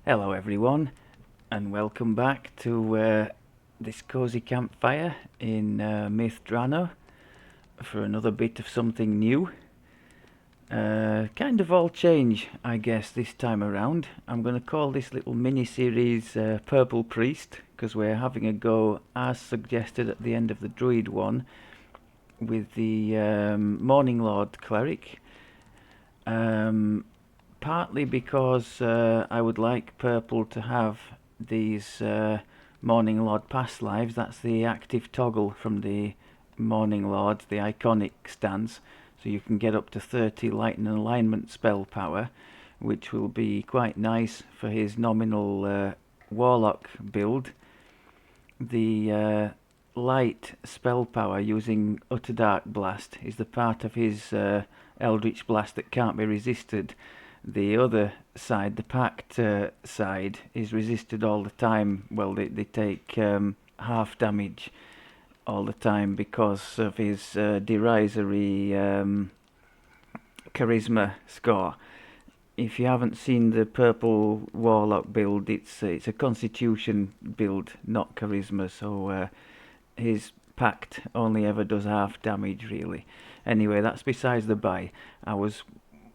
Hello everyone, and welcome back to this cozy campfire in Mythdrano for another bit of something new. Kind of all change, I guess, this time around. I'm going to call this little mini-series Purple Priest, because we're having a go, as suggested at the end of the Druid one, with the Morninglord Cleric. Partly because I would like Purple to have these Morninglord past lives. That's the active toggle from the Morninglord, the iconic stance. So you can get up to 30 light and alignment spell power, which will be quite nice for his nominal warlock build. The light spell power using Utter Dark Blast is the part of his Eldritch Blast that can't be resisted. The other side, the packed side, is resisted all the time. Well, they take half damage all the time because of his derisory charisma score. If you haven't seen the purple warlock build, it's a constitution build, not charisma. So his pact only ever does half damage, really. Anyway, that's besides the by. I was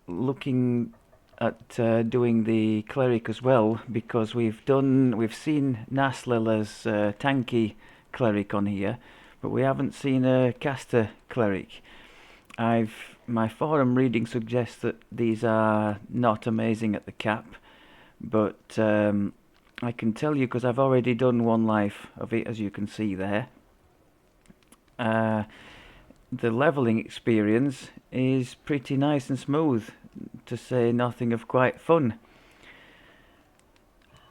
looking at doing the cleric as well, because we've seen Naslila's tanky cleric on here, but we haven't seen a caster cleric. My forum reading suggests that these are not amazing at the cap, but I can tell you because I've already done one life of it, as you can see there. The leveling experience is pretty nice and smooth, to say nothing of quite fun.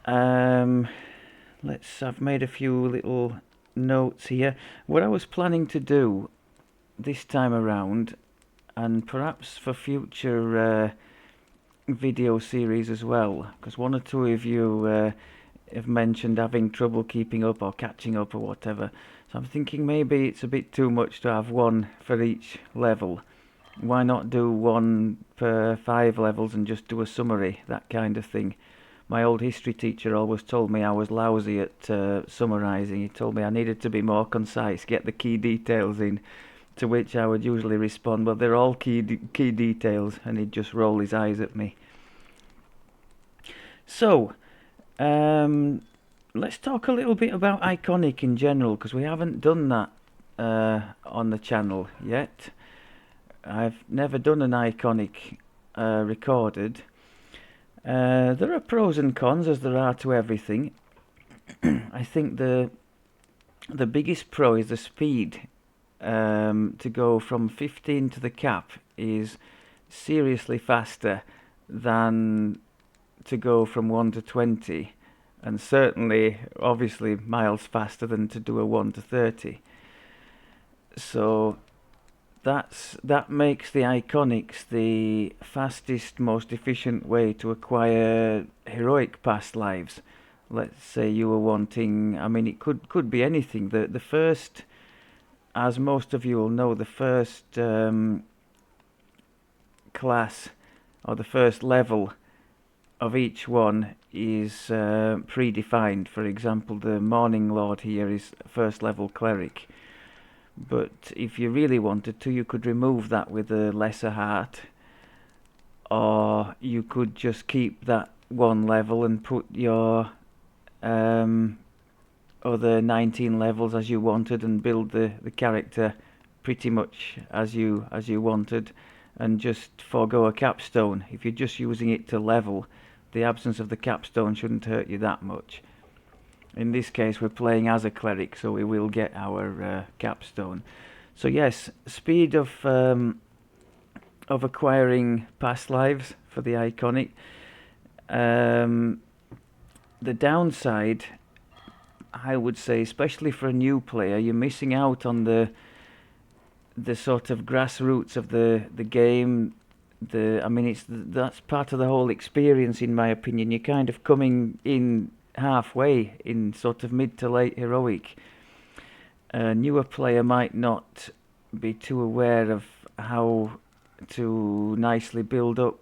I've made a few little notes here. What I was planning to do this time around, and perhaps for future video series as well, because one or two of you have mentioned having trouble keeping up or catching up or whatever. So I'm thinking maybe it's a bit too much to have one for each level. Why not do one per 5 levels and just do a summary, that kind of thing. My old history teacher always told me I was lousy at summarising. He told me I needed to be more concise, get the key details in, to which I would usually respond, well, they're all key details, and he'd just roll his eyes at me. So, let's talk a little bit about Iconic in general, because we haven't done that on the channel yet. I've never done an Iconic recorded. There are pros and cons, as there are to everything. I think the biggest pro is the speed. To go from 15 to the cap is seriously faster than to go from 1 to 20, and certainly, obviously, miles faster than to do a 1 to 30. So that makes the Iconics the fastest, most efficient way to acquire heroic past lives. Let's say you were wanting, I mean, it could be anything. The first, as most of you will know, the first class or the first level of each one is predefined. For example, the Morninglord here is first level cleric. But if you really wanted to, you could remove that with a lesser heart, or you could just keep that one level and put your other 19 levels as you wanted, and build the character pretty much as you wanted, and just forego a capstone. If you're just using it to level, the absence of the capstone shouldn't hurt you that much. In this case, we're playing as a cleric, so we will get our capstone. So yes, speed of acquiring past lives for the Iconic. The downside, I would say, especially for a new player, you're missing out on the sort of grassroots of the game. That's part of the whole experience, in my opinion. You're kind of coming in halfway in sort of mid to late heroic. A newer player might not be too aware of how to nicely build up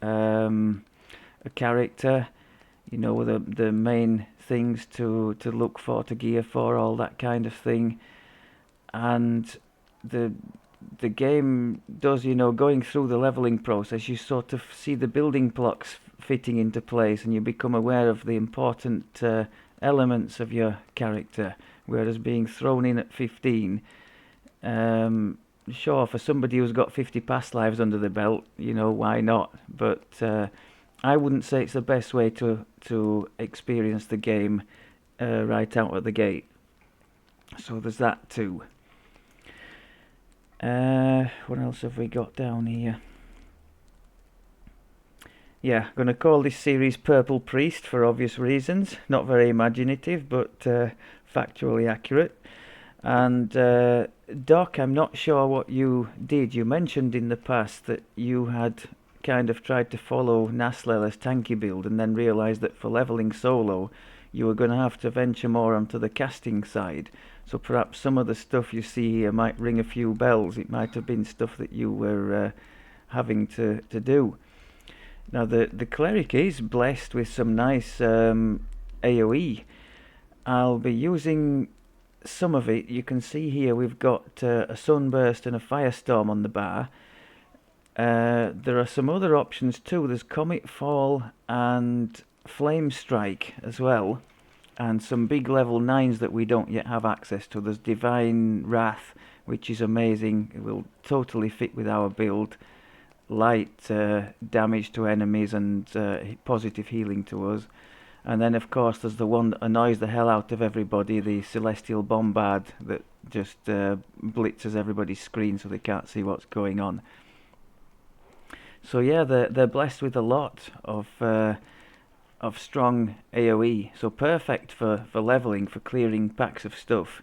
a character. you know, the main things to look for, to gear for, all that kind of thing. And the the game does, you know, going through the leveling process, you sort of see the building blocks fitting into place, and you become aware of the important elements of your character. Whereas being thrown in at 15, sure, for somebody who's got 50 past lives under the belt, you know, why not? But I wouldn't say it's the best way to experience the game right out of the gate. So there's that too. What else have we got down here? Yeah, going to call this series Purple Priest for obvious reasons. Not very imaginative, but factually accurate. And Doc, I'm not sure what you did. You mentioned in the past that you had kind of tried to follow Naslela's tanky build and then realised that for levelling solo you were going to have to venture more onto the casting side. So perhaps some of the stuff you see here might ring a few bells. It might have been stuff that you were having to do. Now the cleric is blessed with some nice AoE. I'll be using some of it. You can see here we've got a sunburst and a firestorm on the bar. There are some other options too. There's Comet Fall and Flame Strike as well, and some big level 9s that we don't yet have access to. There's Divine Wrath, which is amazing. It will totally fit with our build. Light damage to enemies and positive healing to us. And then of course there's the one that annoys the hell out of everybody, the Celestial Bombard, that just blitzes everybody's screen so they can't see what's going on. So yeah, they're blessed with a lot of strong AoE, so perfect for leveling, for clearing packs of stuff.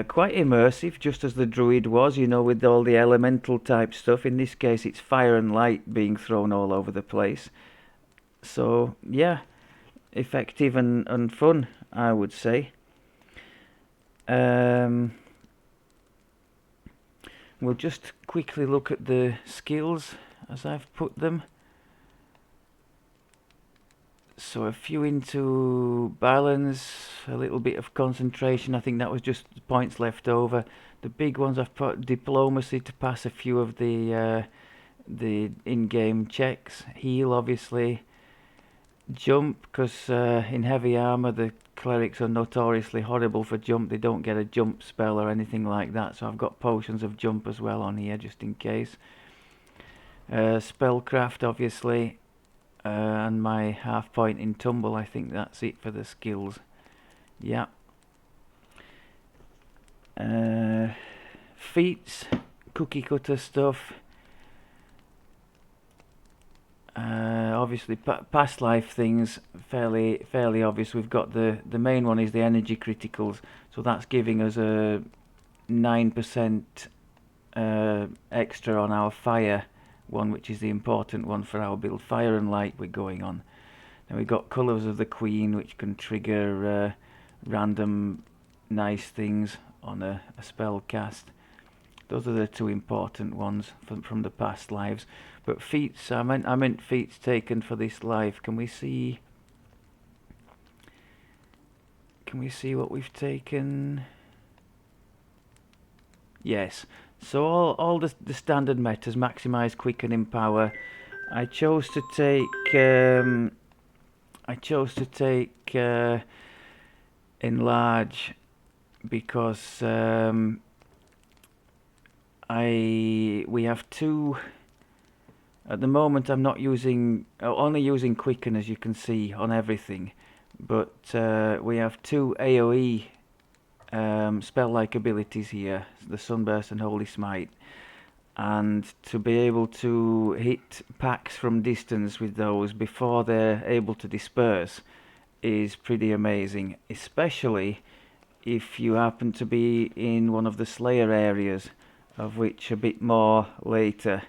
Quite immersive, just as the druid was, you know, with all the elemental type stuff. In this case it's fire and light being thrown all over the place. So yeah, effective and fun, I would say. We'll just quickly look at the skills as I've put them. So a few into balance, a little bit of concentration. I think that was just points left over. The big ones I've put diplomacy to pass a few of the in-game checks. Heal, obviously. Jump, because in heavy armor the clerics are notoriously horrible for jump. They don't get a jump spell or anything like that, so I've got potions of jump as well on here just in case. Spellcraft, obviously. And my half point in tumble. I think that's it for the skills. Yeah. Feats, cookie cutter stuff. Obviously past life things, fairly obvious. We've got the main one is the energy criticals, so that's giving us a 9% extra on our fire one, which is the important one for our build. Fire and light we're going on. Then we've got colours of the queen, which can trigger random nice things on a spell cast. Those are the two important ones from the past lives. But feats, I meant feats taken for this life. Can we see what we've taken? Yes. So all the standard metas: maximize, quicken, empower. I chose to take enlarge because we have two. At the moment, I'm not using, only using quicken, as you can see on everything. But we have two AoE spell-like abilities here, the Sunburst and Holy Smite, and to be able to hit packs from distance with those before they're able to disperse is pretty amazing, especially if you happen to be in one of the Slayer areas, of which a bit more later.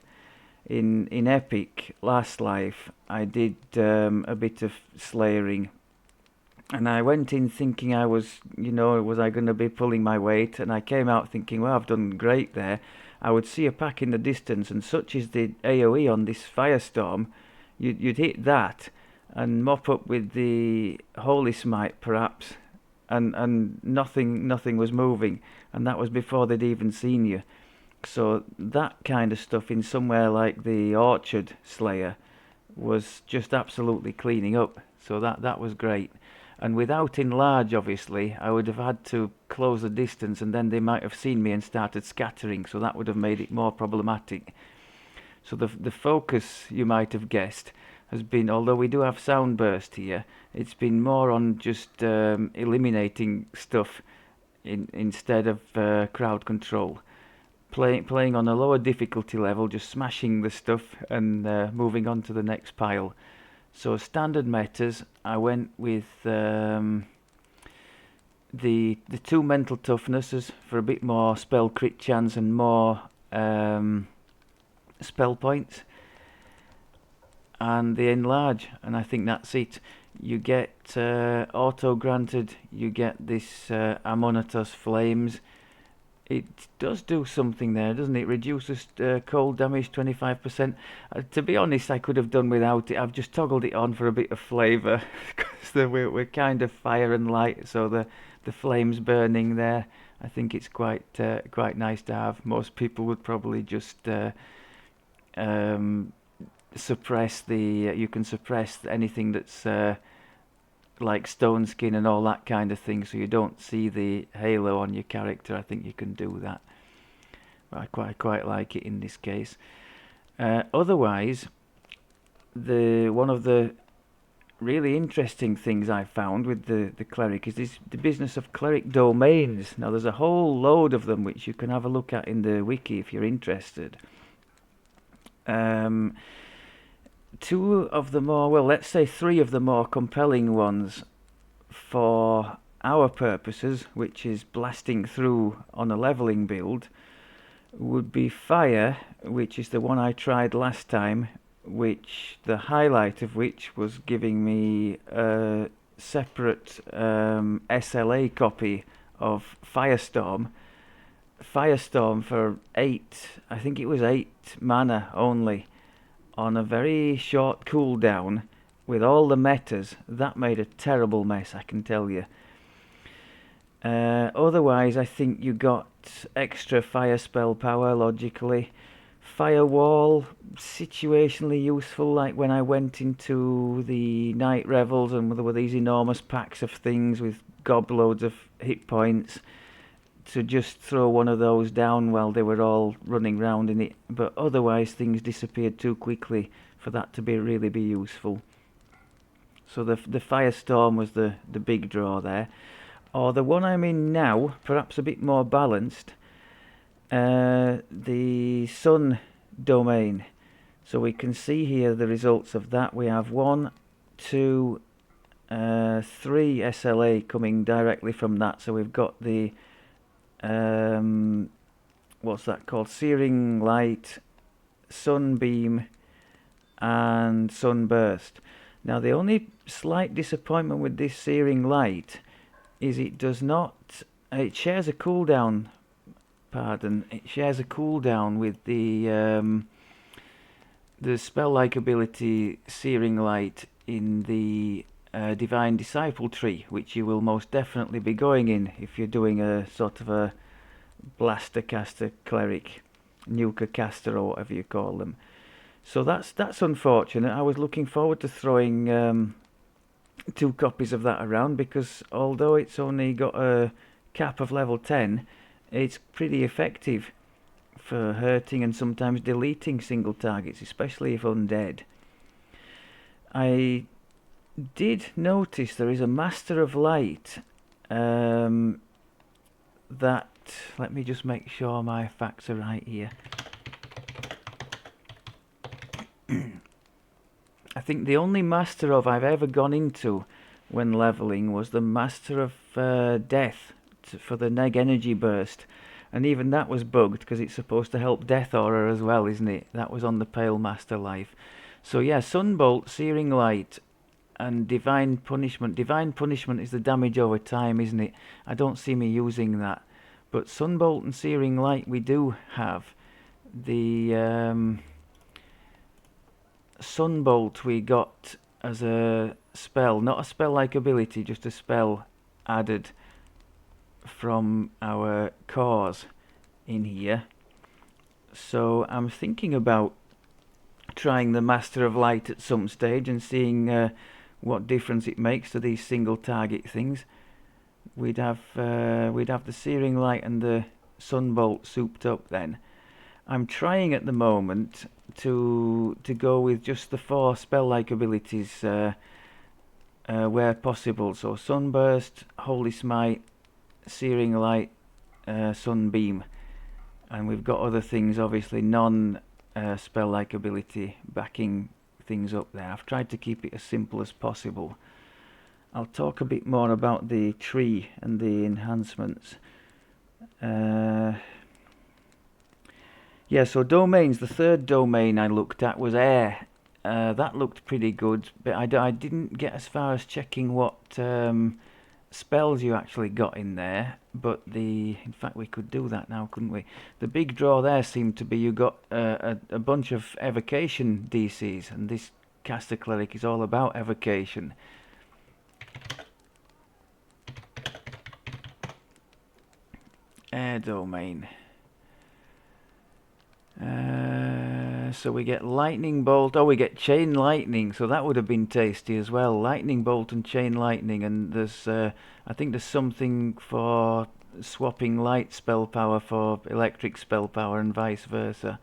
In Epic last life I did a bit of slayering, and I went in thinking I was, was I going to be pulling my weight, and I came out thinking, well, I've done great there. I would see a pack in the distance, and such is the AoE on this firestorm, you'd hit that and mop up with the Holy Smite perhaps, and nothing was moving, and that was before they'd even seen you. So that kind of stuff in somewhere like the Orchard Slayer was just absolutely cleaning up. So that was great. And without enlarge, obviously, I would have had to close the distance, and then they might have seen me and started scattering. So that would have made it more problematic. So the focus, you might have guessed, has been, although we do have sound burst here, it's been more on just eliminating stuff instead of crowd control. Playing on a lower difficulty level, just smashing the stuff and moving on to the next pile. So standard metas, I went with the 2 mental toughnesses for a bit more spell crit chance and more spell points, and the enlarge, and I think that's it. You get auto granted, you get this Amonatos Flames. It does do something there, doesn't it? Reduces cold damage 25%. To be honest, I could have done without it. I've just toggled it on for a bit of flavour, because we're kind of fire and light, so the flames burning there, I think it's quite nice to have. Most people would probably just suppress the. You can suppress anything that's like stone skin and all that kind of thing, so you don't see the halo on your character. I think you can do that, but I quite like it in this case. Otherwise, one of the really interesting things I found with the cleric is the business of cleric domains. Now there's a whole load of them which you can have a look at in the wiki if you're interested. 2 of the more, well, let's say 3 of the more compelling ones for our purposes, which is blasting through on a leveling build, would be fire, which is the one I tried last time, which the highlight of which was giving me a separate SLA copy of Firestorm for 8, I think it was 8 mana only, on a very short cooldown with all the metas. That made a terrible mess, I can tell you. Otherwise, I think you got extra fire spell power logically. Firewall, situationally useful, like when I went into the night revels and there were these enormous packs of things with gobloads of hit points, to just throw one of those down while they were all running round in it. But otherwise things disappeared too quickly for that to really be useful. So the Firestorm was the big draw there. Or the one I'm in now, perhaps a bit more balanced, the Sun domain. So we can see here the results of that. We have 1, 2, 3 SLA coming directly from that. So we've got the what's that called? Searing Light, Sunbeam, and Sunburst. Now the only slight disappointment with this Searing Light is it does not. It shares a cooldown. It shares a cooldown with the spell-like ability Searing Light in the Divine Disciple tree, which you will most definitely be going in if you're doing a sort of a Blaster Caster Cleric, Nuker Caster, or whatever you call them. So that's unfortunate. I was looking forward to throwing 2 copies of that around, because although it's only got a cap of level 10, it's pretty effective for hurting and sometimes deleting single targets, especially if undead. I did notice there is a Master of Light that, let me just make sure my facts are right here. I think the only Master of I've ever gone into when leveling was the Master of Death for the Neg Energy Burst, and even that was bugged because it's supposed to help Death Aura as well, isn't it? That was on the Pale Master Life. So yeah, Sunbolt, Searing Light, and Divine Punishment. Divine Punishment is the damage over time, isn't it? I don't see me using that. But Sunbolt and Searing Light we do have. The Sunbolt we got as a spell, not a spell-like ability, just a spell added from our cores in here. So I'm thinking about trying the Master of Light at some stage and seeing what difference it makes to these single target things. We'd have the Searing Light and the Sunbolt souped up then. I'm trying at the moment to go with just the 4 spell-like abilities where possible. So Sunburst, Holy Smite, Searing Light, Sunbeam, and we've got other things, obviously non-spell-like ability backing things up there. I've tried to keep it as simple as possible. I'll talk a bit more about the tree and the enhancements. Yeah, so domains, the third domain I looked at was air. That looked pretty good, but I didn't get as far as checking what spells you actually got in there. But in fact we could do that now, couldn't we? The big draw there seemed to be you got a bunch of evocation DCs, and this caster cleric is all about evocation. Air domain. So we get lightning bolt. Oh, we get chain lightning. So that would have been tasty as well. Lightning bolt and chain lightning. And there's, I think there's something for swapping light spell power for electric spell power and vice versa.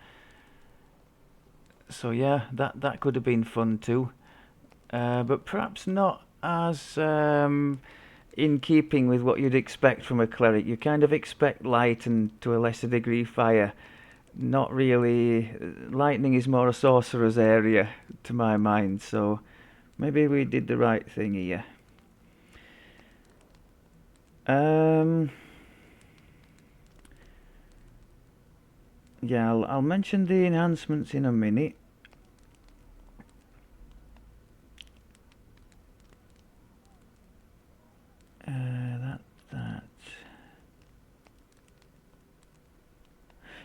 So yeah, that could have been fun too. But perhaps not as in keeping with what you'd expect from a cleric. You kind of expect light and to a lesser degree fire. Not really. Lightning is more a sorcerer's area to my mind, so maybe we did the right thing here. Yeah, I'll mention the enhancements in a minute.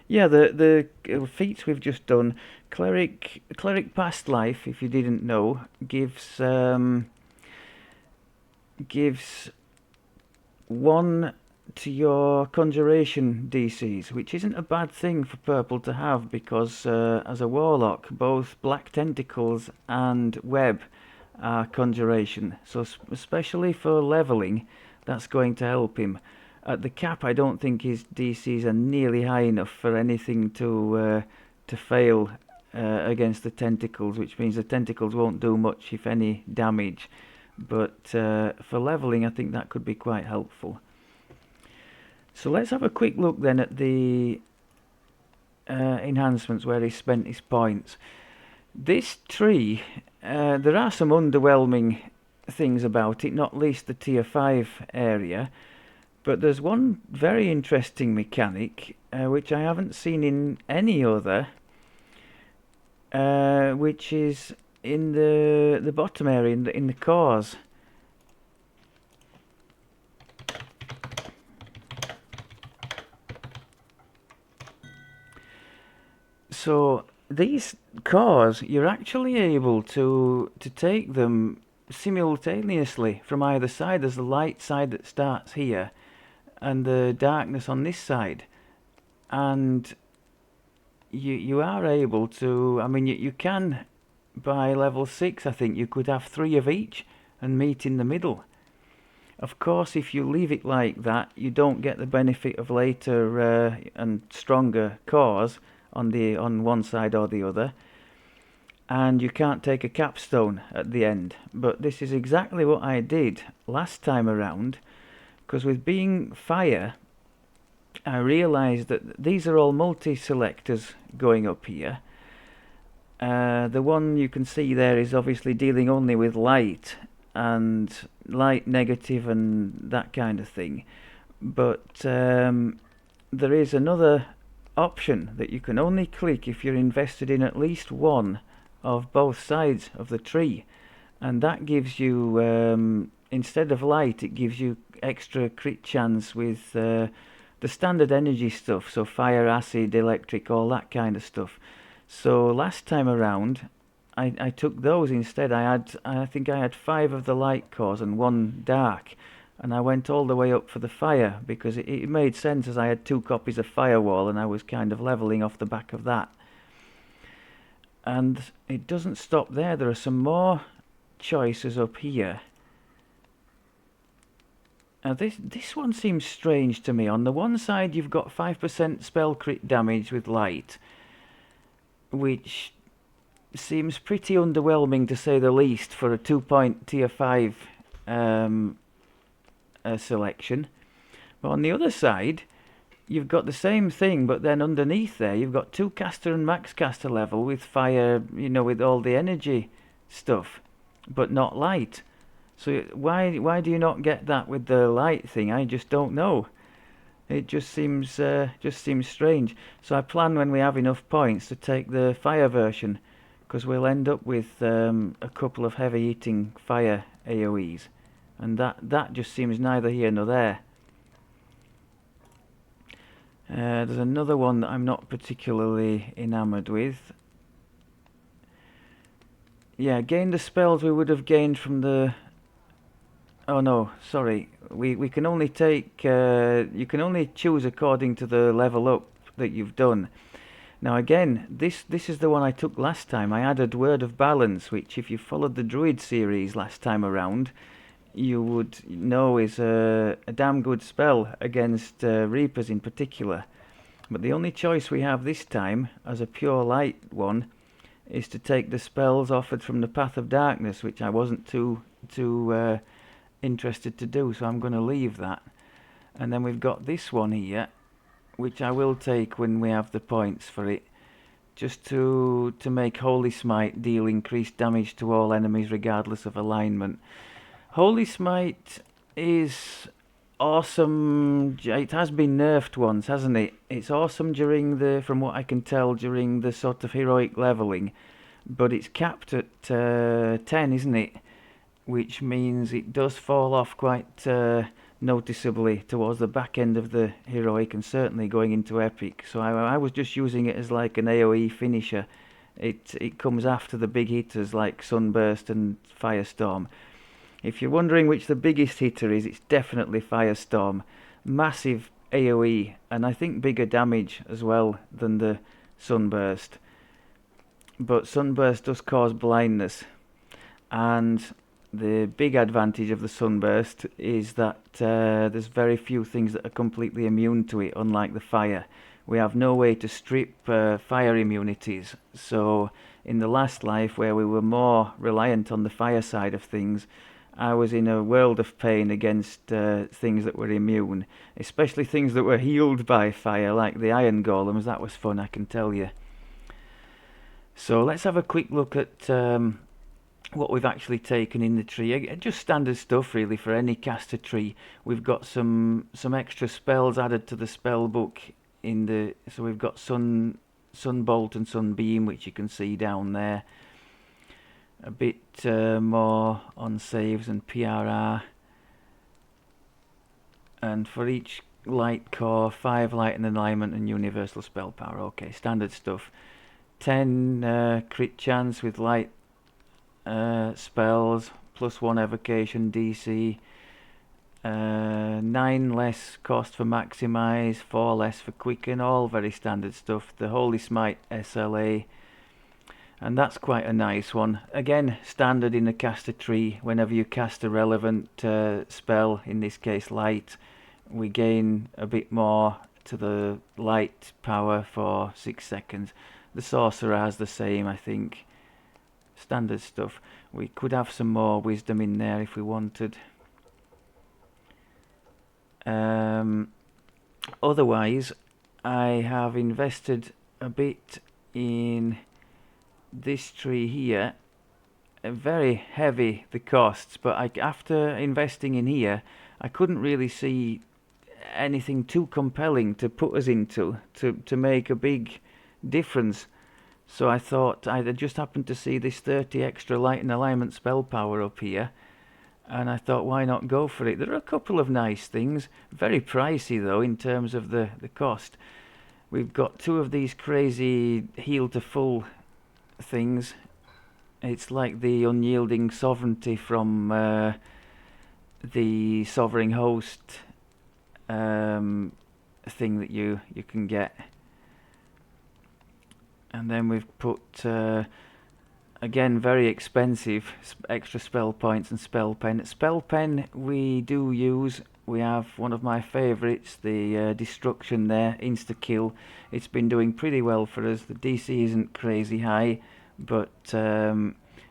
Yeah, the feats we've just done. Cleric Past Life, if you didn't know, gives 1 to your conjuration DCs, which isn't a bad thing for purple to have, because as a warlock, both Black Tentacles and Web are conjuration. So especially for leveling, that's going to help him. At the cap, I don't think his DCs are nearly high enough for anything to fail against the tentacles, which means the tentacles won't do much, if any, damage. But for leveling, I think that could be quite helpful. So let's have a quick look then at the enhancements where he spent his points. This tree, there are some underwhelming things about it, not least the tier 5 area. But there's one very interesting mechanic, which I haven't seen in any other, which is in the bottom area, in the cores. So these cores, you're actually able to take them simultaneously from either side. There's the light side that starts here, and the darkness on this side, and you are able to, I mean, you can, by level 6 I think you could have 3 of each and meet in the middle. Of course, if you leave it like that, you don't get the benefit of later and stronger cores on one side or the other, and you can't take a capstone at the end. But this is exactly what I did last time around, because with being fire, I realised that these are all multi-selectors going up here. The one you can see there is obviously dealing only with light and light negative and that kind of thing. But there is another option that you can only click if you're invested in at least one of both sides of the tree, and that gives you, instead of light, it gives you extra crit chance with the standard energy stuff, so fire, acid, electric, all that kind of stuff. So last time around I took those instead. I think I had 5 of the light cores and 1 dark, and I went all the way up for the fire because it made sense as I had 2 copies of Firewall and I was kind of leveling off the back of that. And it doesn't stop there. There are some more choices up here. Now this one seems strange to me. On the one side you've got 5% spell crit damage with light, which seems pretty underwhelming to say the least for a 2-point tier 5 selection. But on the other side you've got the same thing, but then underneath there you've got 2 caster and max caster level with fire, you know, with all the energy stuff, but not light. So why do you not get that with the light thing? I just don't know. It just seems strange. So I plan when we have enough points to take the fire version, because we'll end up with a couple of heavy hitting fire AoEs, and that just seems neither here nor there. There's another one that I'm not particularly enamoured with. Yeah, gain the spells we would have gained from the... Oh no, sorry. We can only take... you can only choose according to the level up that you've done. Now again, this is the one I took last time. I added Word of Balance, which if you followed the Druid series last time around, you would know is a damn good spell against Reapers in particular. But the only choice we have this time, as a pure light one, is to take the spells offered from the Path of Darkness, which I wasn't too interested to do, so I'm going to leave that. And then we've got this one here, which I will take when we have the points for it, just to make Holy Smite deal increased damage to all enemies regardless of alignment. Holy Smite is awesome. It has been nerfed once, hasn't it? It's awesome during from what I can tell, during the sort of heroic leveling, but it's capped at 10, isn't it? Which means it does fall off quite noticeably towards the back end of the heroic, and certainly going into epic. So I was just using it as like an AoE finisher. It comes after the big hitters like Sunburst and Firestorm. If you're wondering which the biggest hitter is, it's definitely Firestorm. Massive AoE, and I think bigger damage as well than the Sunburst. But Sunburst does cause blindness, and the big advantage of the Sunburst is that there's very few things that are completely immune to it, unlike the fire. We have no way to strip fire immunities, so in the last life where we were more reliant on the fire side of things, I was in a world of pain against things that were immune, especially things that were healed by fire, like the iron golems. That was fun, I can tell you. So let's have a quick look at what we've actually taken in the tree. Just standard stuff really for any caster tree. We've got some extra spells added to the spell book so we've got Sunbolt and Sunbeam, which you can see down there. A bit more on saves and PRR, and for each light core, 5 light and alignment and universal spell power. Okay, standard stuff. 10 crit chance with light spells, plus 1 evocation DC, 9 less cost for maximize, 4 less for quicken, all very standard stuff. The Holy Smite SLA, and that's quite a nice one. Again, standard in the caster tree. Whenever you cast a relevant spell, in this case light, we gain a bit more to the light power for 6 seconds. The sorcerer has the same, I think. Standard stuff. We could have some more wisdom in there if we wanted. Otherwise, I have invested a bit in this tree here. Very heavy the costs, but after investing in here, I couldn't really see anything too compelling to put us into to make a big difference. So I thought I'd just happened to see this 30 extra light and alignment spell power up here, and I thought, why not go for it? There are a couple of nice things, very pricey though in terms of the cost. We've got 2 of these crazy heal to full things, It's like the unyielding sovereignty from the sovereign host thing that you can get. And then we've put again very expensive extra spell points and spell pen. Spell pen we do use. We have one of my favourites, the destruction there, insta kill. It's been doing pretty well for us. The DC isn't crazy high, but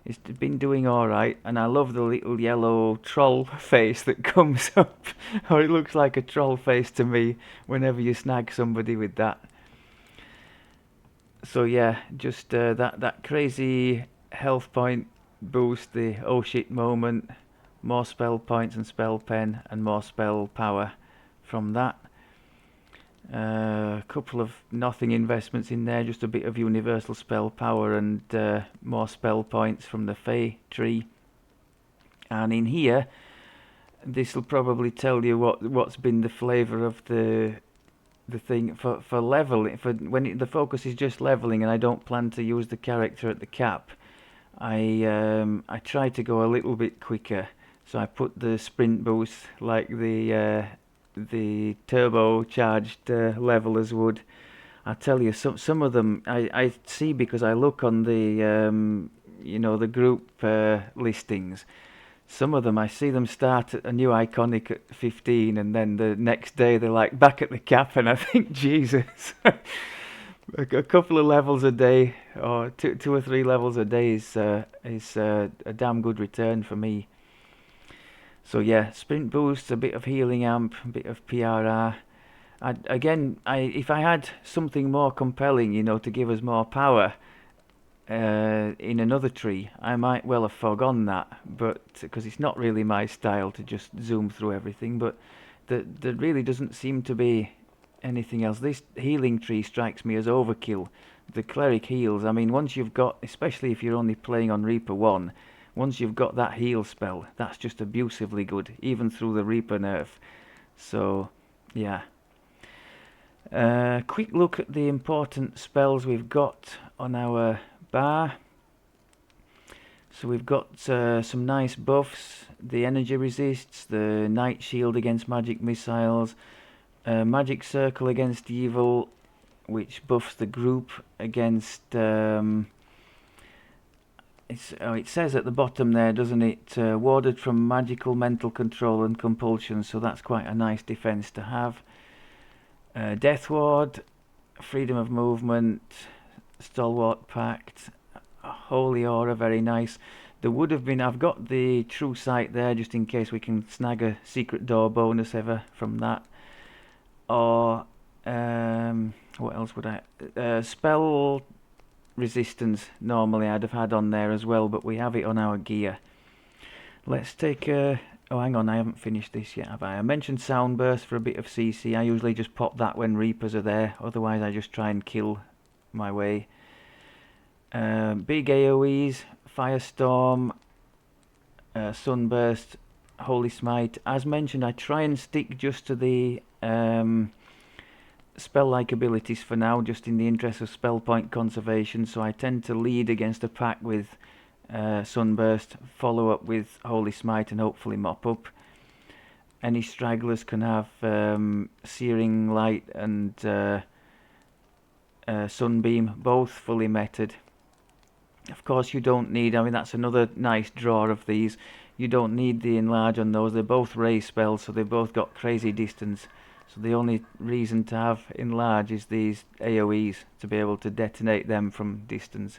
it's been doing alright, and I love the little yellow troll face that comes up, or it looks like a troll face to me whenever you snag somebody with that. So yeah, just that crazy health point boost, the oh shit moment, more spell points and spell pen, and more spell power from that. A couple of nothing investments in there, just a bit of universal spell power and more spell points from the Fey tree. And in here, this will probably tell you what's been the flavour of the thing for leveling. For when the focus is just leveling, and I don't plan to use the character at the cap, I try to go a little bit quicker. So I put the sprint boost like the turbocharged levelers would. I tell you, some of them I see because I look on the the group listings. Some of them I see them start at a new iconic at 15, and then the next day they're like back at the cap, and I think Jesus. A couple of levels a day, or two or three levels a day is a damn good return for me. So yeah, sprint boosts, a bit of healing amp, a bit of PRR. If I had something more compelling, to give us more power in another tree, I might well have forgone that, but because it's not really my style to just zoom through everything. But there really doesn't seem to be anything else. This healing tree strikes me as overkill. The cleric heals. I mean, once you've got, especially if you're only playing on Reaper 1, once you've got that heal spell, that's just abusively good, even through the Reaper nerf. So, yeah. Quick look at the important spells we've got on our bar. So we've got some nice buffs. The energy resists, the night shield against magic missiles, magic circle against evil, which buffs the group against it says at the bottom there, doesn't it? Warded from magical mental control and compulsion, so that's quite a nice defense to have. Death ward, freedom of movement, stalwart pact, holy aura, very nice. There would have been, I've got the true sight there just in case we can snag a secret door bonus ever from that. Or what else would I spell resistance normally I'd have had on there as well, but we have it on our gear. Let's take oh hang on, I haven't finished this yet, have I? I mentioned soundburst for a bit of CC. I usually just pop that when Reapers are there, otherwise I just try and kill my way. Big AoEs, Firestorm, Sunburst, Holy Smite. As mentioned, I try and stick just to the spell-like abilities for now, just in the interest of spell point conservation. So I tend to lead against a pack with Sunburst, follow up with Holy Smite, and hopefully mop up. Any stragglers can have Searing Light and Sunbeam, both fully meted. Of course, you don't need, I mean, that's another nice draw of these. You don't need the enlarge on those. They're both ray spells, so they've both got crazy distance. So the only reason to have enlarge is these AoEs, to be able to detonate them from distance.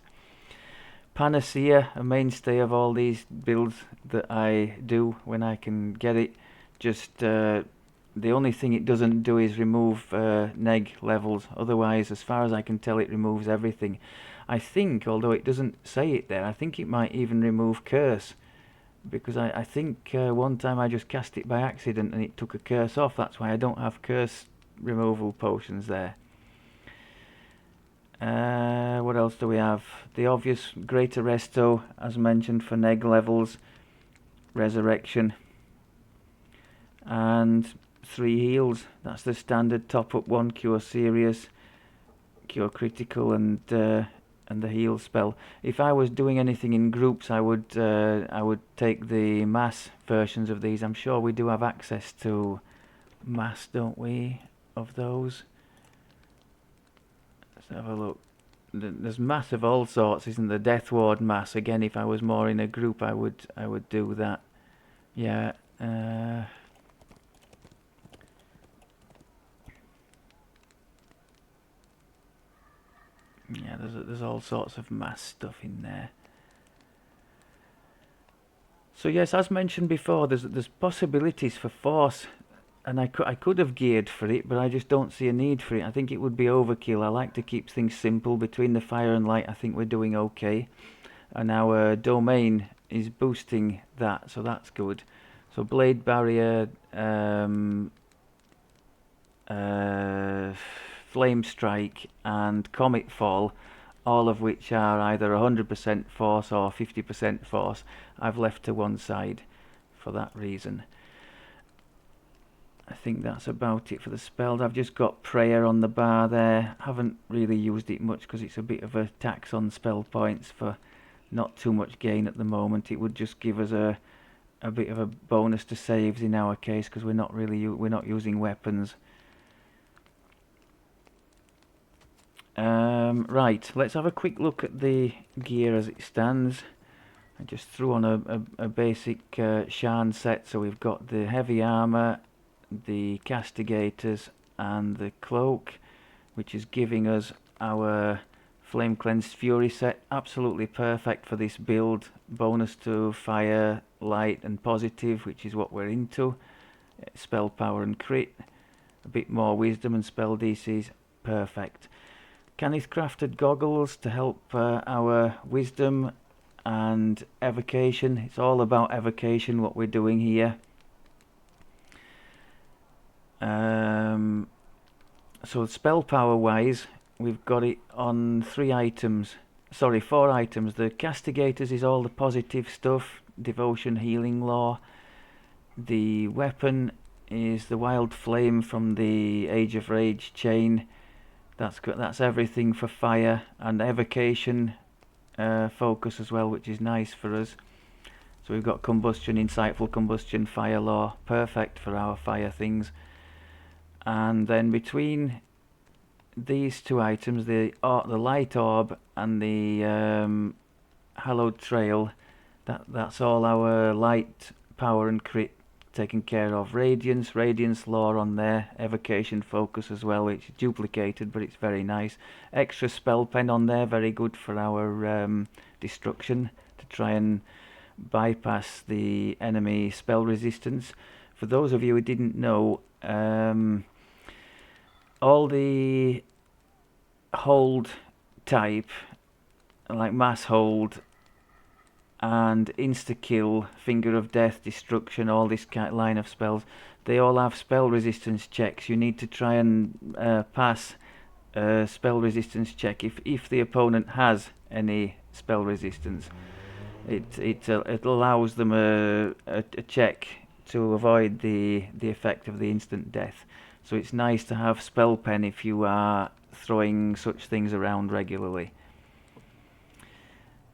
Panacea, a mainstay of all these builds that I do when I can get it. Just the only thing it doesn't do is remove neg levels. Otherwise, as far as I can tell, it removes everything. I think, although it doesn't say it there, I think it might even remove curse. Because I think one time I just cast it by accident and it took a curse off. That's why I don't have curse removal potions there. What else do we have? The obvious Greater Resto, as mentioned, for neg levels. Resurrection. And 3 heals. That's the standard top up one. Cure Serious, Cure Critical, and and the heal spell. If I was doing anything in groups, I would take the mass versions of these. I'm sure we do have access to mass, don't we, of those? Let's have a look. There's mass of all sorts, isn't there? Death Ward mass. Again, if I was more in a group, I would do that. Yeah. Yeah, there's all sorts of mass stuff in there. So yes, as mentioned before, there's possibilities for force, and I could have geared for it, but I just don't see a need for it. I think it would be overkill. I like to keep things simple. Between the fire and light, I think we're doing okay, and our domain is boosting that, so that's good. So blade barrier, flame strike, and comet fall, all of which are either 100% force or 50% force, I've left to one side for that reason. I think that's about it for the spells. I've just got prayer on the bar there. Haven't really used it much because it's a bit of a tax on spell points for not too much gain at the moment. It would just give us a bit of a bonus to saves in our case, because we're not using weapons. Right, let's have a quick look at the gear as it stands. I just threw on a basic Shan set, so we've got the heavy armor, the castigators, and the cloak, which is giving us our Flame Cleansed Fury set. Absolutely perfect for this build. Bonus to fire, light, and positive, which is what we're into. Spell power and crit. A bit more wisdom and spell DCs. Perfect. Kenneth crafted goggles to help our wisdom and evocation. It's all about evocation, what we're doing here. So spell power wise, we've got it on 4 items. The castigators is all the positive stuff, devotion, healing, law. The weapon is the wild flame from the Age of Rage chain. That's everything for fire, and evocation focus as well, which is nice for us. So we've got combustion, insightful combustion, fire law, perfect for our fire things. And then between these 2 items, the light orb and the hallowed trail, that's all our light power and crit taken care of. Radiance law on there, evocation focus as well, which is duplicated, but it's very nice. Extra spell pen on there, very good for our destruction, to try and bypass the enemy spell resistance. For those of you who didn't know, all the hold type, like mass hold and insta-kill, finger of death, destruction, all this line of spells, they all have spell resistance checks. You need to try and pass a spell resistance check if the opponent has any spell resistance. It allows them a check to avoid the effect of the instant death. So it's nice to have spell pen if you are throwing such things around regularly.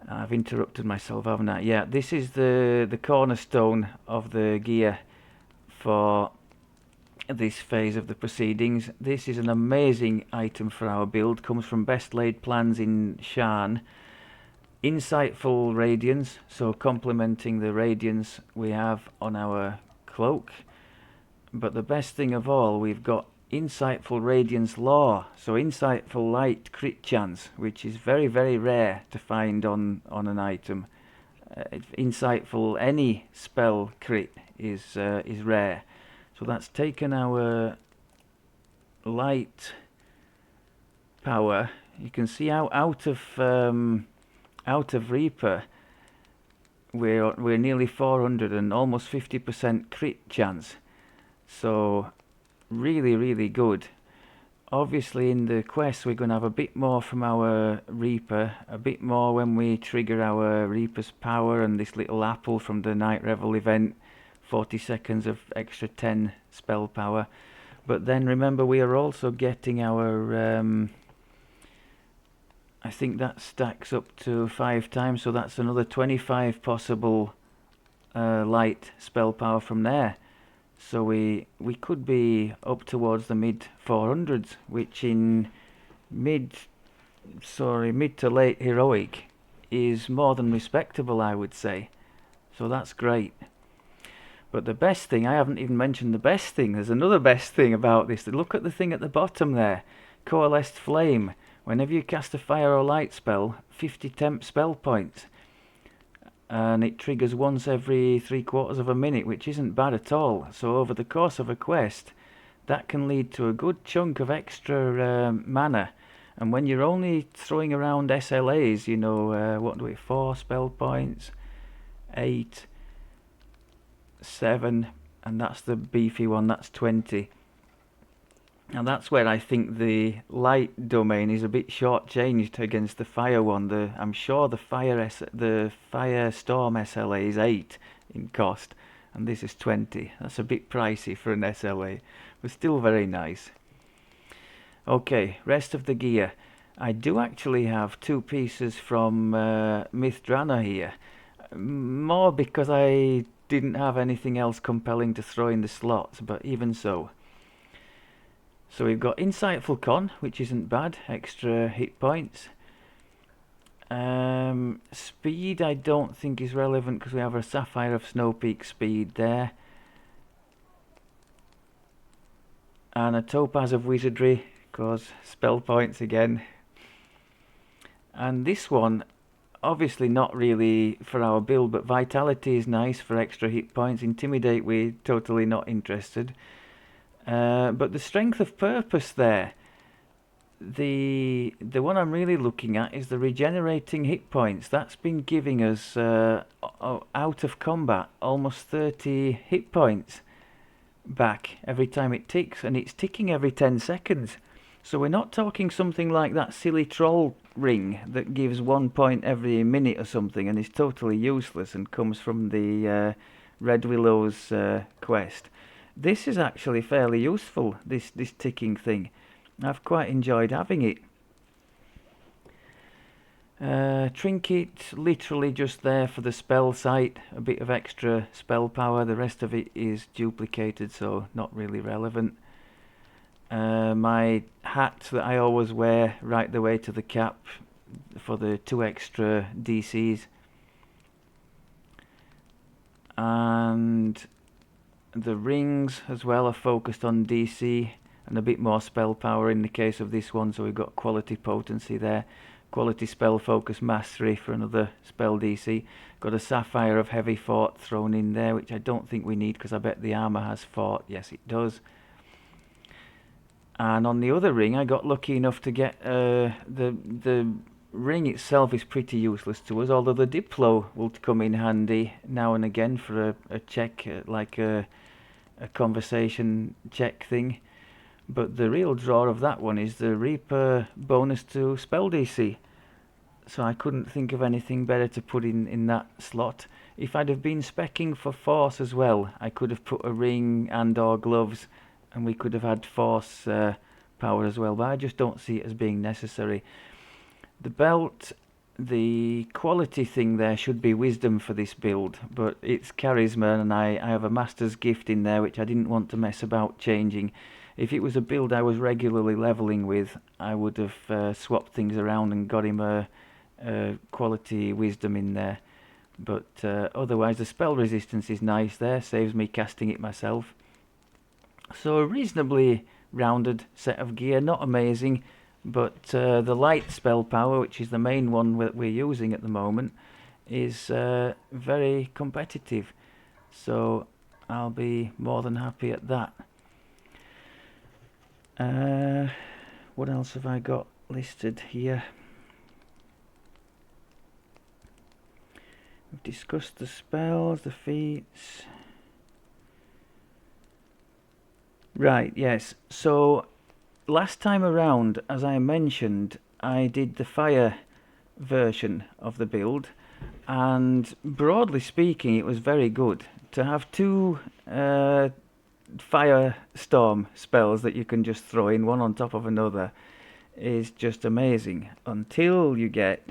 I've interrupted myself, haven't I? Yeah, this is the cornerstone of the gear for this phase of the proceedings. This is an amazing item for our build. Comes from Best Laid Plans in Shan. Insightful Radiance, so complementing the Radiance we have on our cloak. But the best thing of all, we've got Insightful Radiance Law, so Insightful Light crit chance, which is very, very rare to find on an item. Insightful any spell crit is rare. So that's taken our light power. You can see how out of Reaper we're nearly 400 and almost 50% crit chance. So really, really good. Obviously in the quest we're going to have a bit more from our Reaper, a bit more when we trigger our Reaper's power and this little apple from the Night Revel event, 40 seconds of extra 10 spell power. But then remember, we are also getting our I think that stacks up to 5 times, so that's another 25 possible light spell power from there. So we could be up towards the mid 400s, which in mid to late heroic is more than respectable, I would say. So that's great. But the best thing, I haven't even mentioned the best thing. There's another best thing about this. Look at the thing at the bottom there. Coalesced Flame. Whenever you cast a fire or light spell, 50 temp spell points. And it triggers once every 3/4 of a minute, which isn't bad at all. So over the course of a quest, that can lead to a good chunk of extra mana. And when you're only throwing around SLAs, you know, 4 spell points, 8, 7, and that's the beefy one, that's 20. And that's where I think the light domain is a bit shortchanged against the fire one. I'm sure the Firestorm SLA is 8 in cost, and this is 20. That's a bit pricey for an SLA, but still very nice. Okay, rest of the gear. I do actually have 2 pieces from Mithdrana here. More because I didn't have anything else compelling to throw in the slots, but even so. So we've got Insightful Con, which isn't bad, extra hit points. Speed I don't think is relevant because we have a Sapphire of Snowpeak speed there. And a Topaz of Wizardry, because spell points again. And this one, obviously not really for our build, but Vitality is nice for extra hit points. Intimidate we're totally not interested. But the Strength of Purpose there, the one I'm really looking at is the regenerating hit points. That's been giving us out of combat almost 30 hit points back every time it ticks, and it's ticking every 10 seconds. So we're not talking something like that silly troll ring that gives 1 point every minute or something and is totally useless and comes from the Red Willow's quest. This is actually fairly useful, this ticking thing. I've quite enjoyed having it. Trinket, literally just there for the spell site, a bit of extra spell power. The rest of it is duplicated, so not really relevant. My hat that I always wear right the way to the cap for the 2 extra DCs. And the rings as well are focused on DC and a bit more spell power in the case of this one, so we've got quality potency there. Quality spell focus mastery for another spell DC. Got a Sapphire of Heavy Fort thrown in there, which I don't think we need because I bet the armor has fort. Yes, it does. And on the other ring, I got lucky enough to get the ring itself is pretty useless to us, although the Diplo will come in handy now and again for a check, like a conversation check thing. But the real draw of that one is the Reaper bonus to spell DC. So I couldn't think of anything better to put in that slot. If I'd have been specking for Force as well, I could have put a ring and or gloves, and we could have had Force power as well, but I just don't see it as being necessary. The belt, the quality thing there should be Wisdom for this build, but it's Charisma, and I have a Master's Gift in there which I didn't want to mess about changing. If it was a build I was regularly leveling with, I would have swapped things around and got him a quality Wisdom in there. But otherwise the spell resistance is nice there, saves me casting it myself. So a reasonably rounded set of gear, not amazing, but the light spell power, which is the main one that we're using at the moment, is very competitive. So I'll be more than happy at that. What else have I got listed here? We've discussed the spells, the feats. Right, yes. So last time around, as I mentioned, I did the fire version of the build, and broadly speaking it was very good. To have 2 firestorm spells that you can just throw in one on top of another is just amazing until you get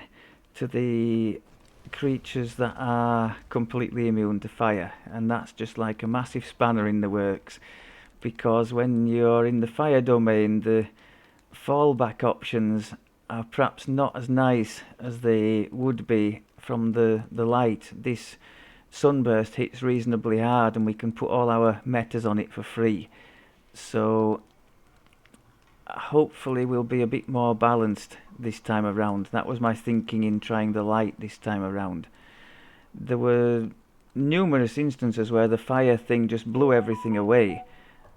to the creatures that are completely immune to fire, and that's just like a massive spanner in the works, because when you're in the fire domain, the fallback options are perhaps not as nice as they would be from the light. This sunburst hits reasonably hard and we can put all our metas on it for free, so hopefully we'll be a bit more balanced this time around. That was my thinking in trying the light this time around. There were numerous instances where the fire thing just blew everything away,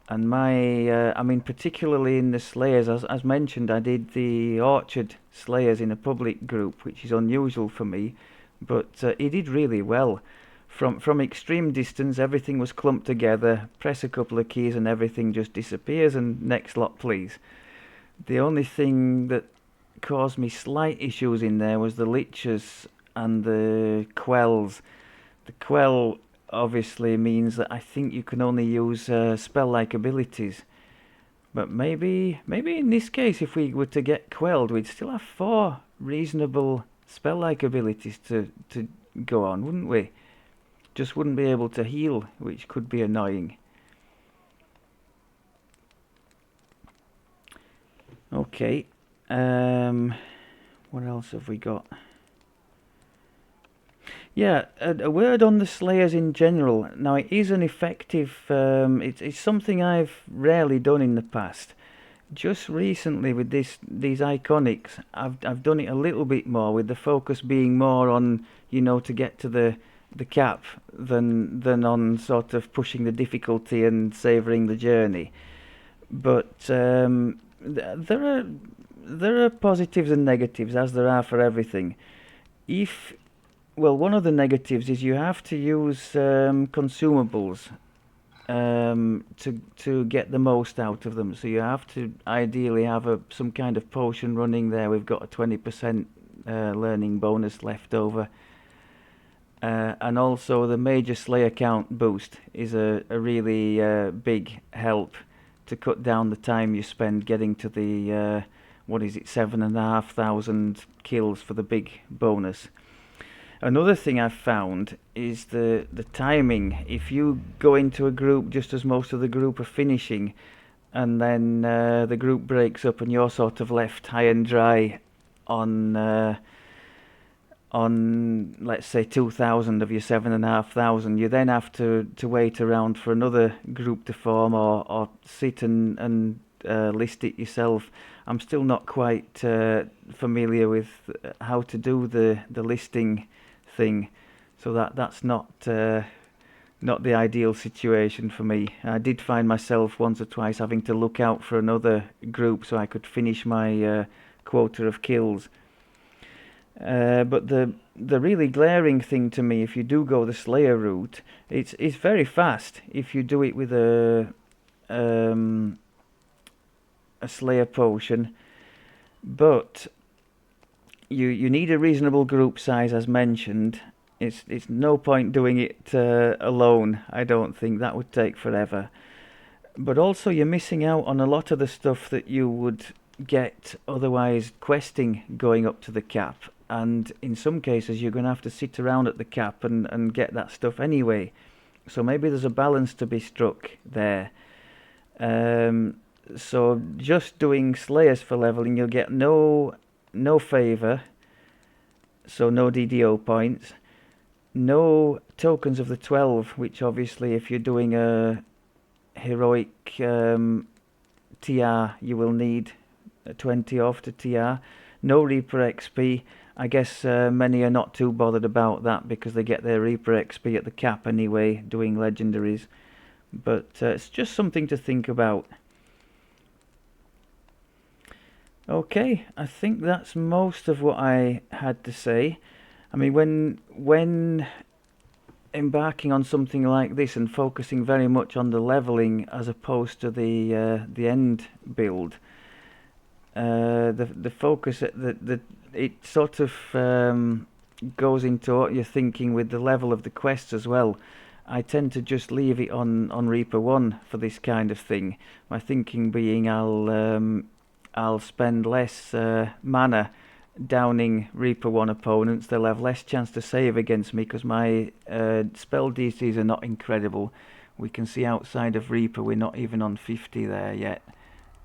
and I mean, particularly in the Slayers, as mentioned, I did the Orchard Slayers in a public group, which is unusual for me, but he did really well. From extreme distance, everything was clumped together, press a couple of keys and everything just disappears, and next lot please. The only thing that caused me slight issues in there was the lichers and the quells. The quell obviously means that I think you can only use spell-like abilities, but maybe in this case, if we were to get quelled, we'd still have 4 reasonable spell-like abilities to go on, wouldn't we? Just wouldn't be able to heal, which could be annoying. Okay, what else have we got? Yeah, a word on the Slayers in general. Now, it is an effective, it's something I've rarely done in the past. Just recently with these iconics, I've done it a little bit more, with the focus being more on, to get to the cap than on sort of pushing the difficulty and savouring the journey. But there are positives and negatives, as there are for everything. Well, one of the negatives is you have to use consumables to get the most out of them. So you have to ideally have some kind of potion running there. We've got a 20% learning bonus left over. And also the major Slayer count boost is a really big help to cut down the time you spend getting to the 7,500 kills for the big bonus. Another thing I've found is the timing. If you go into a group just as most of the group are finishing, and then the group breaks up and you're sort of left high and dry on let's say 2,000 of your 7,500, you then have to wait around for another group to form, or sit and list it yourself. I'm still not quite familiar with how to do the listing thing, so that's not the ideal situation for me. I did find myself once or twice having to look out for another group so I could finish my quota of kills. But the really glaring thing to me, if you do go the Slayer route, it's very fast if you do it with a Slayer potion, but you need a reasonable group size, as mentioned. It's no point doing it alone. I don't think that would take forever. But also you're missing out on a lot of the stuff that you would get otherwise questing going up to the cap, and in some cases you're going to have to sit around at the cap and get that stuff anyway. So maybe there's a balance to be struck there. So just doing Slayers for leveling, you'll get no favour, so no DDO points, no tokens of the 12, which obviously if you're doing a heroic TR you will need 20 off to TR. No Reaper XP. I guess many are not too bothered about that because they get their Reaper XP at the cap anyway, doing legendaries. But it's just something to think about. Okay, I think that's most of what I had to say. I mean, when embarking on something like this and focusing very much on the leveling as opposed to the end build, the focus it sort of goes into what you're thinking with the level of the quests as well. I tend to just leave it on Reaper 1 for this kind of thing. My thinking being I'll I'll spend less mana downing Reaper 1 opponents. They'll have less chance to save against me because my spell DCs are not incredible. We can see outside of Reaper we're not even on 50 there yet,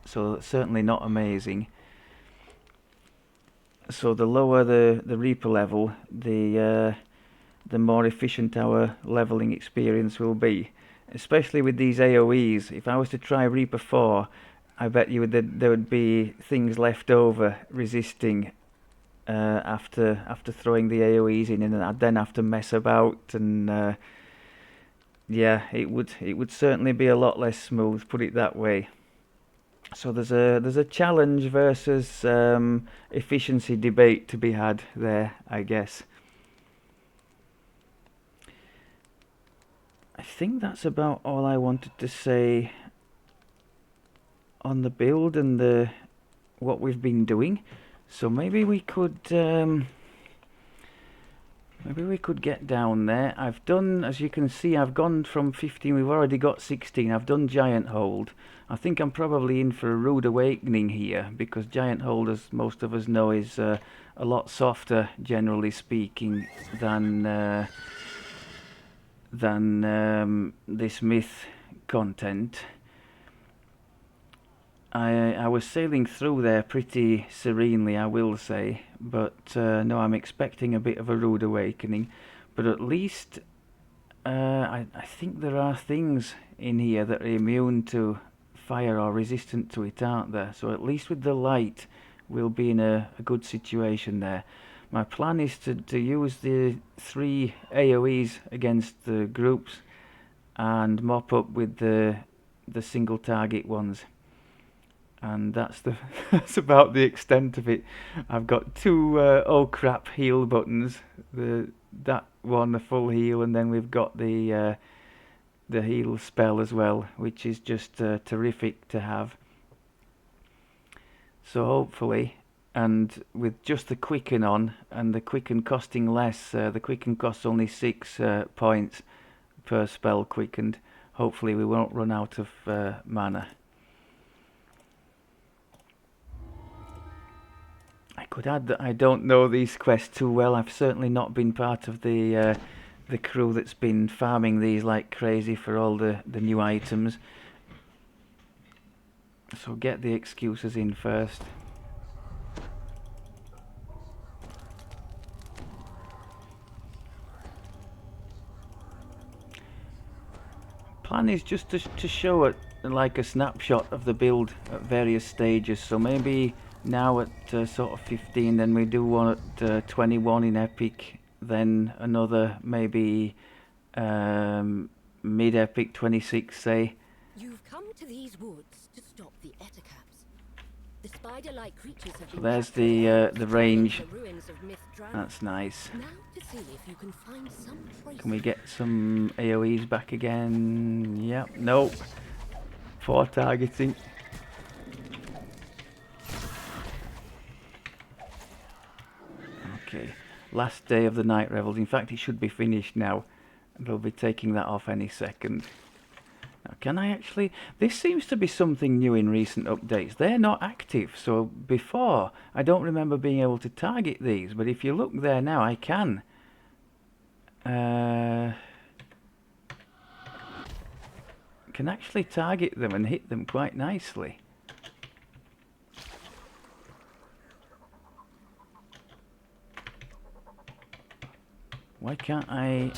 so certainly not amazing. So the lower the Reaper level, the more efficient our leveling experience will be. Especially with these AoEs. If I was to try Reaper 4, I bet you there would be things left over resisting after throwing the AoEs in, and I'd then have to mess about, and yeah, it would certainly be a lot less smooth, put it that way. So there's a challenge versus efficiency debate to be had there, I guess. I think that's about all I wanted to say on the build and what we've been doing. So maybe we could get down there. I've done, as you can see, I've gone from 15. We've already got 16. I've done Giant Hold. I think I'm probably in for a rude awakening here, because Giant Hold, as most of us know, is a lot softer, generally speaking, than this myth content. I was sailing through there pretty serenely, I will say, but no, I'm expecting a bit of a rude awakening. But at least I think there are things in here that are immune to fire or resistant to it, aren't there? So at least with the light we'll be in a good situation there. My plan is to use the 3 AoEs against the groups and mop up with the single target ones. And that's that's about the extent of it. I've got 2 oh crap heal buttons. That one, the full heal, and then we've got the heal spell as well, which is just terrific to have. So hopefully, and with just the quicken on, and the quicken costing less, the quicken costs only 6 points per spell quickened. Hopefully we won't run out of mana. I could add that I don't know these quests too well. I've certainly not been part of the crew that's been farming these like crazy for all the new items. So get the excuses in first. Plan is just to show it like a snapshot of the build at various stages. So maybe now at sort of 15, then we do one at 21 in epic, then another maybe mid-epic 26, say. You've come to these woods to stop the Ettercaps. The spider-like creatures have So there's the range. That's nice. Now to see if you can find some trace. Can we get some AoEs back again? Yep. Nope. 4 targeting. Okay. Last day of the night revels. In fact, it should be finished now. They'll be taking that off any second. Now, can I actually... This seems to be something new in recent updates. They're not active, so before I don't remember being able to target these, but if you look there now, I can. Can actually target them and hit them quite nicely. Why can't I...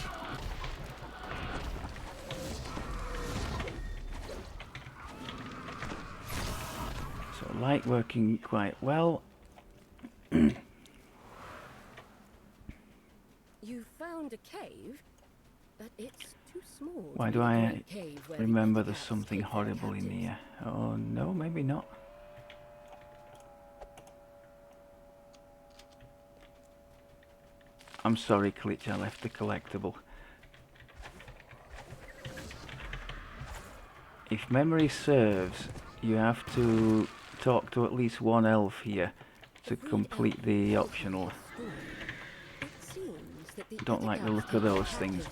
So light working quite well. You found a cave, but it's too small. Why do I remember there's something horrible in here? Oh no, maybe not. I'm sorry, Klitsch, I left the collectible. If memory serves, you have to talk to at least 1 elf here to complete the optional. Don't like the look of those things.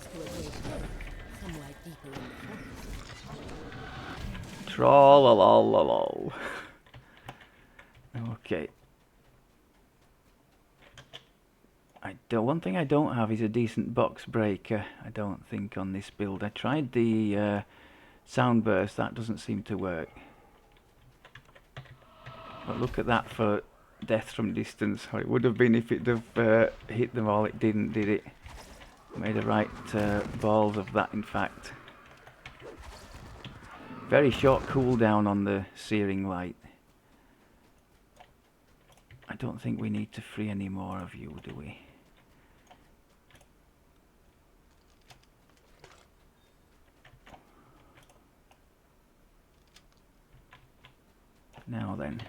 Troll-a-lol-a-lol. Okay. One thing I don't have is a decent box breaker, I don't think, on this build. I tried the sound burst, that doesn't seem to work. But look at that for death from distance. Or it would have been if it'd have hit them all. It didn't, did it? Made a right balls of that, in fact. Very short cooldown on the searing light. I don't think we need to free any more of you, do we? Now then.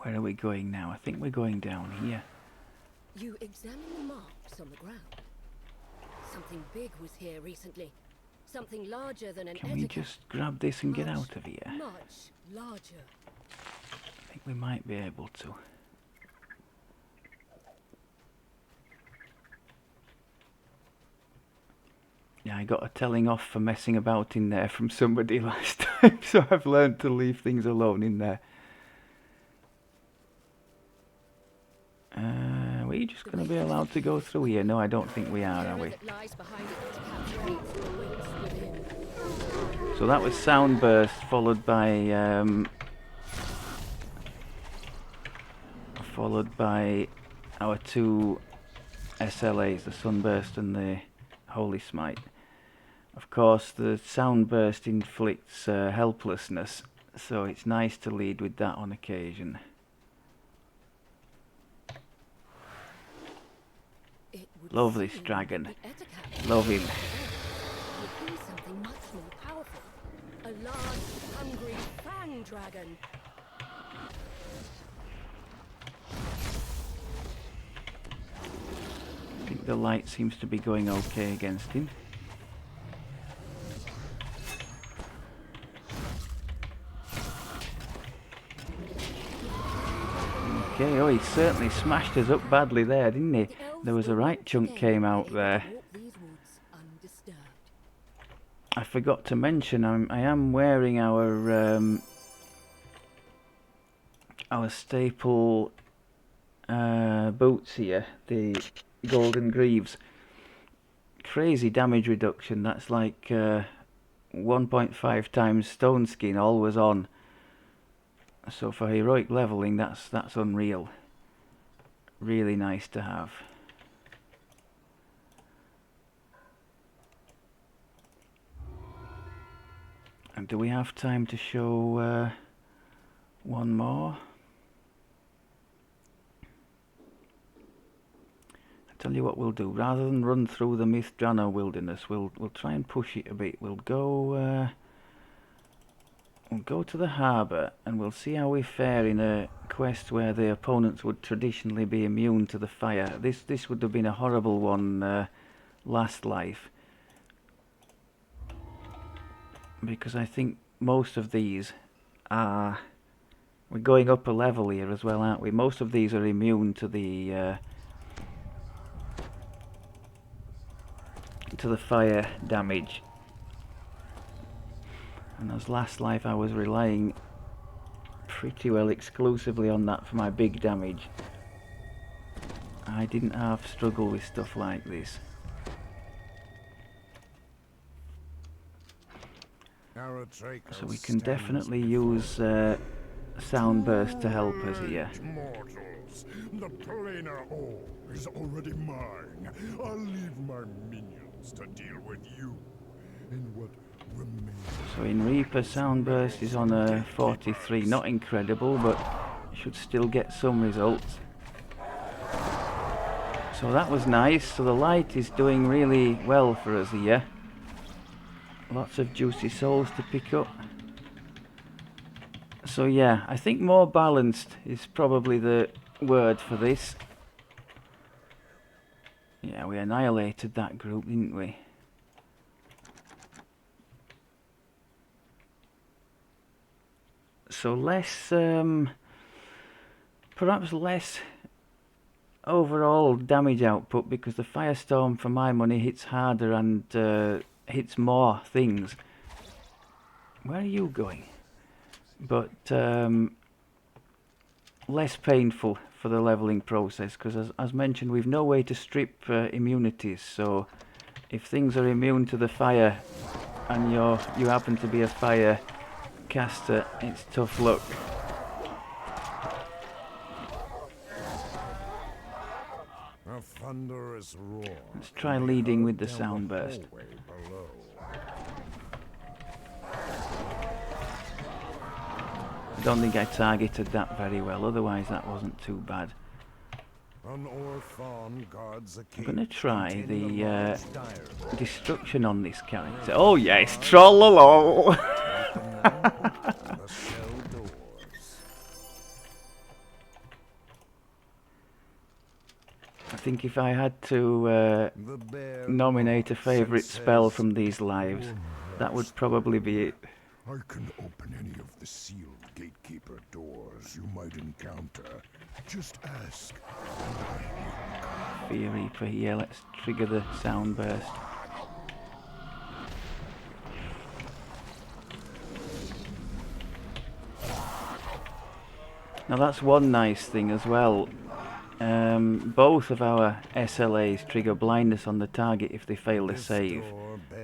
Where are we going now? I think we're going down here. You examine the marks on the ground. Something big was here recently. Something larger than an Can we just grab this and get out of here? Much larger. I think we might be able to. Yeah, I got a telling off for messing about in there from somebody last time, so I've learned to leave things alone in there. Are we just going to be allowed to go through here? No, I don't think we are we? So that was sound burst followed by our two SLAs, the sunburst and the holy smite. Of course, the sound burst inflicts helplessness, so it's nice to lead with that on occasion. Love this dragon. Love him. Something much more powerful. A large, hungry fang dragon. I think the light seems to be going okay against him. Okay, oh, he certainly smashed us up badly there, didn't he? There was a right chunk came out there. I forgot to mention, I am wearing our staple boots here, the golden greaves. Crazy damage reduction. That's like 1.5 times stone skin, always on. So for heroic leveling, that's unreal. Really nice to have. And do we have time to show one more? I'll tell you what we'll do. Rather than run through the Mithdrano wilderness, we'll try and push it a bit. We'll go to the harbour and we'll see how we fare in a quest where the opponents would traditionally be immune to the fire. This would have been a horrible one last life, because I think most of these are... We're going up a level here as well, aren't we? Most of these are immune to the fire damage. And as last life I was relying pretty well exclusively on that for my big damage. I didn't have struggle with stuff like this. So we can definitely use sound burst to help us here. Mortals, the planar orb is already mine. I'll leave my minions to deal with you and what remains. So in Reaper, sound burst is on a 43. Not incredible, but should still get some results. So that was nice. So the light is doing really well for us here. Lots of juicy souls to pick up. So yeah, I think more balanced is probably the word for this. Yeah, we annihilated that group, didn't we? So less, perhaps less overall damage output because the firestorm, for my money, hits harder and hits more things. Where are you going? But less painful for the leveling process, because as mentioned, we've no way to strip immunities, so if things are immune to the fire and you happen to be a fire caster, it's tough luck. A thunderous roar. Let's try leading with the sound burst. I don't think I targeted that very well, otherwise that wasn't too bad. An orphan guards a I'm going to cage try containing the a large diary. destruction on this character. Oh yes, trollolol! The cell doors. I think if I had to The bear nominate a knocks favourite and spell says, from these lives, that would probably be it. I can open any of the sealed gatekeeper doors you might encounter. Just ask. Fear Reaper here, let's trigger the sound burst. Now that's one nice thing as well. Both of our SLAs trigger blindness on the target if they fail to save.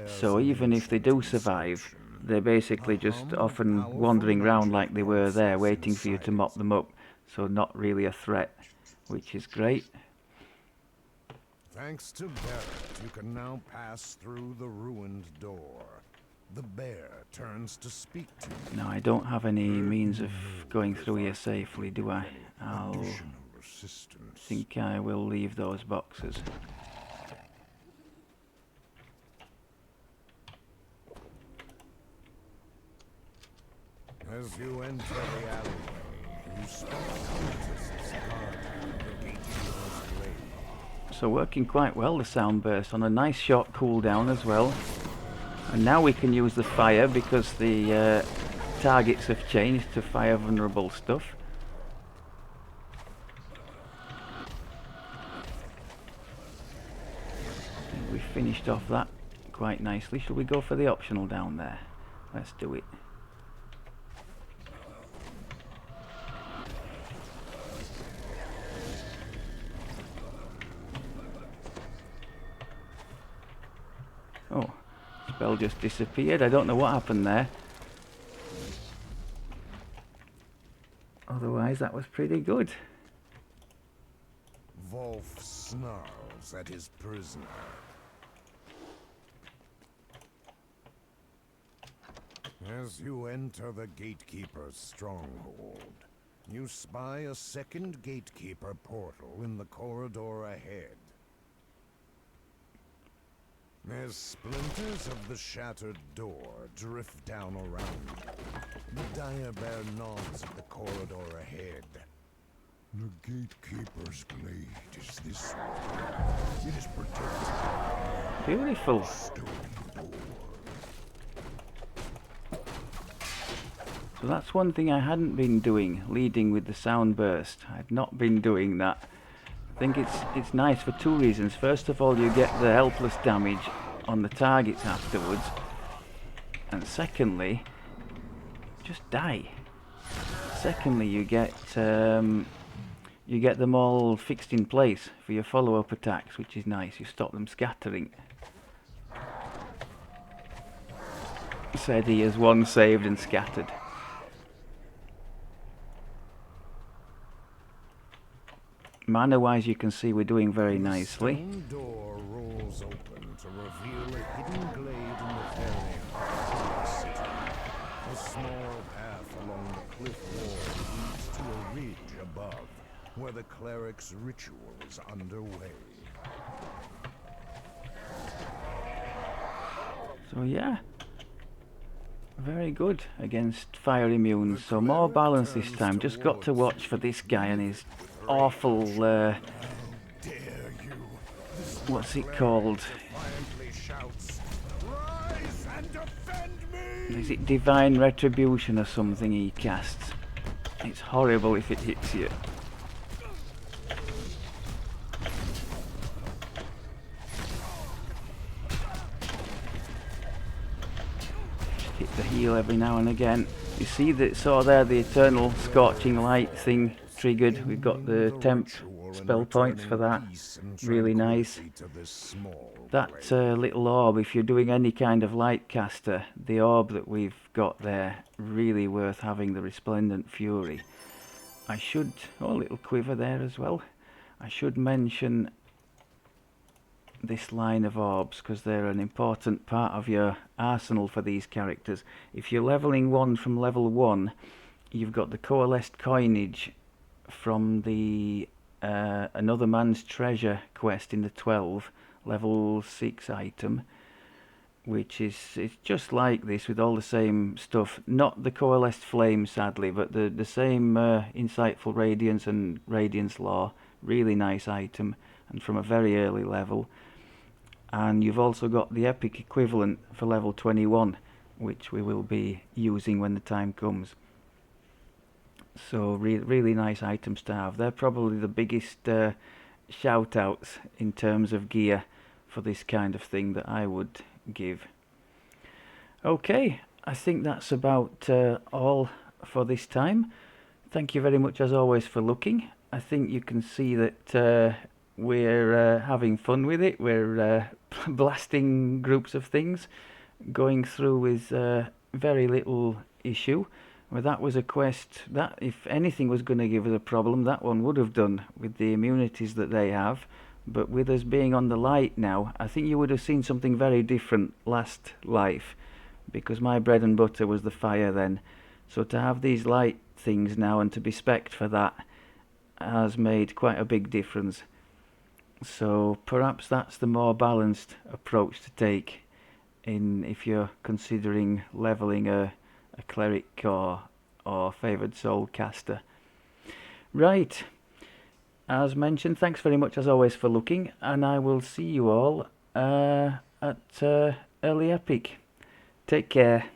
So even if they do survive, they're basically just often wandering around like they were there, waiting for you to mop them up. So not really a threat, which is great. Thanks to Barrett, you can now pass through the ruined door. The bear turns to speak to you. Now I don't have any means of going through here safely, do I? I'll think I will leave those boxes. As you enter the alleyway, you spot cultists guarding the gatekeeper's blade. So working quite well, the sound burst, on a nice short cooldown as well. And now we can use the fire because the targets have changed to fire vulnerable stuff. I think we finished off that quite nicely. Shall we go for the optional down there? Let's do it. Oh, spell just disappeared. I don't know what happened there. Otherwise, that was pretty good. Wolf snarls at his prisoner. As you enter the gatekeeper's stronghold, you spy a second gatekeeper portal in the corridor ahead. As splinters of the shattered door drift down around you, the dire bear nods at the corridor ahead. The gatekeeper's blade is this one. It is protected. Beautiful. Stone door. So that's one thing I hadn't been doing, leading with the sound burst. I'd not been doing that. I think it's nice for two reasons. First of all, you get the helpless damage on the targets afterwards, and secondly, just die. Secondly, you get them all fixed in place for your follow-up attacks, which is nice. You stop them scattering. Said he has one saved and scattered. Mana-wise, you can see we're doing very nicely. The stone door rolls open to reveal a hidden glade in the very heart of the city. A small path along the cliff wall leads to a ridge above, where the cleric's ritual is underway. So yeah, very good against fire immune. So more balance this time. Just got to watch for this guy and his awful, what's it called? Is it Divine Retribution or something he casts? It's horrible if it hits you. heal every now and again. You see that saw there the eternal scorching light thing triggered. We've got the temp spell points for that. Really nice. That little orb, if you're doing any kind of light caster, the orb that we've got there, really worth having, the Resplendent Fury. I should, oh, a little quiver there as well. I should mention this line of orbs because they're an important part of your arsenal for these characters. If you're leveling one from level 1, you've got the coalesced coinage from the Another Man's Treasure quest in the 12, level 6 item, which is, it's just like this with all the same stuff. Not the coalesced flame, sadly, but the same insightful radiance and radiance law. Really nice item, and from a very early level. And you've also got the epic equivalent for level 21, which we will be using when the time comes. So really nice items to have. They're probably the biggest shout outs in terms of gear for this kind of thing that I would give. Okay, I think that's about all for this time. Thank you very much as always for looking. I think you can see that we're having fun with it. We're blasting groups of things, going through with very little issue. Well, that was a quest that, if anything was going to give us a problem, that one would have done with the immunities that they have. But with us being on the light now, I think you would have seen something very different last life, because my bread and butter was the fire then. So to have these light things now and to be spec'd for that has made quite a big difference. So perhaps that's the more balanced approach to take in if you're considering leveling a cleric or favoured soul caster. Right, as mentioned, thanks very much as always for looking, and I will see you all at early epic. Take care.